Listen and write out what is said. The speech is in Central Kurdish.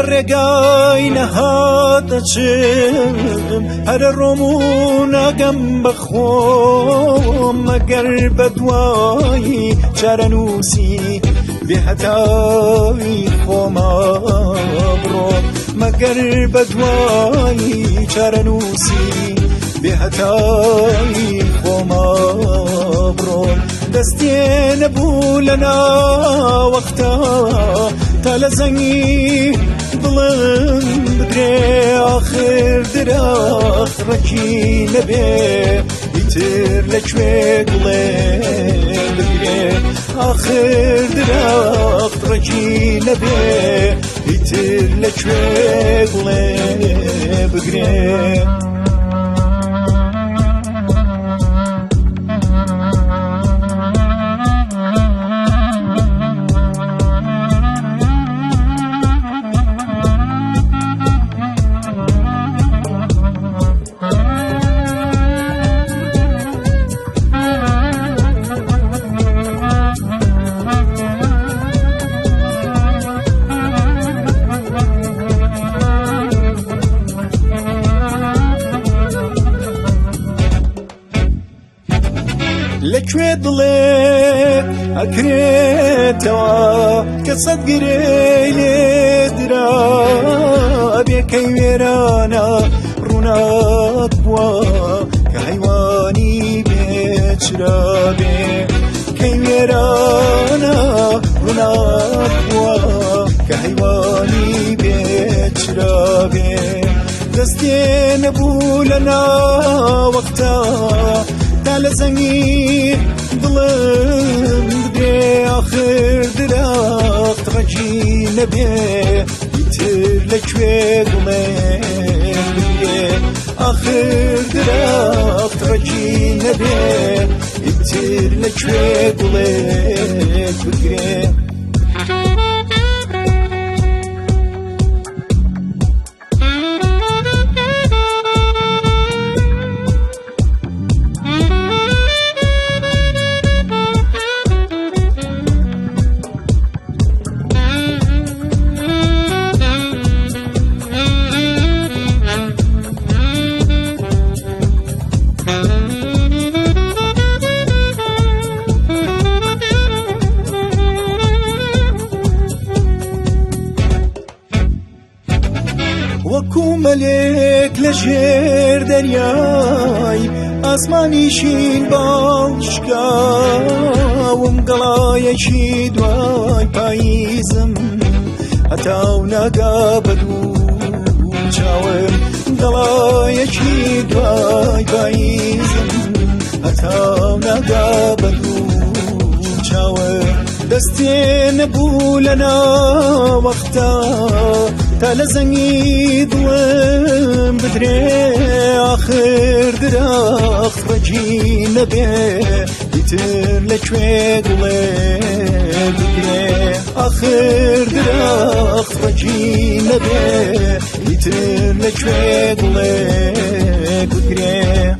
لرقاي نهات چم هر رومونا گم بخوم مگر بدوایی چرنوسی به هتای خوما برو مگر بدوایی چرنوسی به هتای خوما برو دستی نبولنا وقتا تلزنی بلند بدري آخر درخت رکی نبه بیتر لچوه گلند بدري آخر درخت رکی نبه بیتر لچوه گلند بدري لكوي ضليت أكريتوا كصد قريلي درا بيكي ويرانا روناك بوا كحيواني بيتشرابي كي ويرانا روناك بوا كحيواني بيتشرابي دستي نبولنا وقتا لزنی دلم بدري آخر درخت رجی نبه بیتر لکوه دلم بدري آخر درخت رجی نبه بیتر لکوه دلم بدري وكو ملك لجير درياي اسماني شين بالشكا ومقلايا شي دواي بايزم هتاو ناقا بدو جاوم قلايا شي دواي بايزم هتاو ناقا بدو جاوم دستي نبولنا وقتا تلزني دوام بدري آخر درخت رجي نبه يتر لكوه قلب بدري آخر درخت رجي نبه يتر لكوه قلب بدري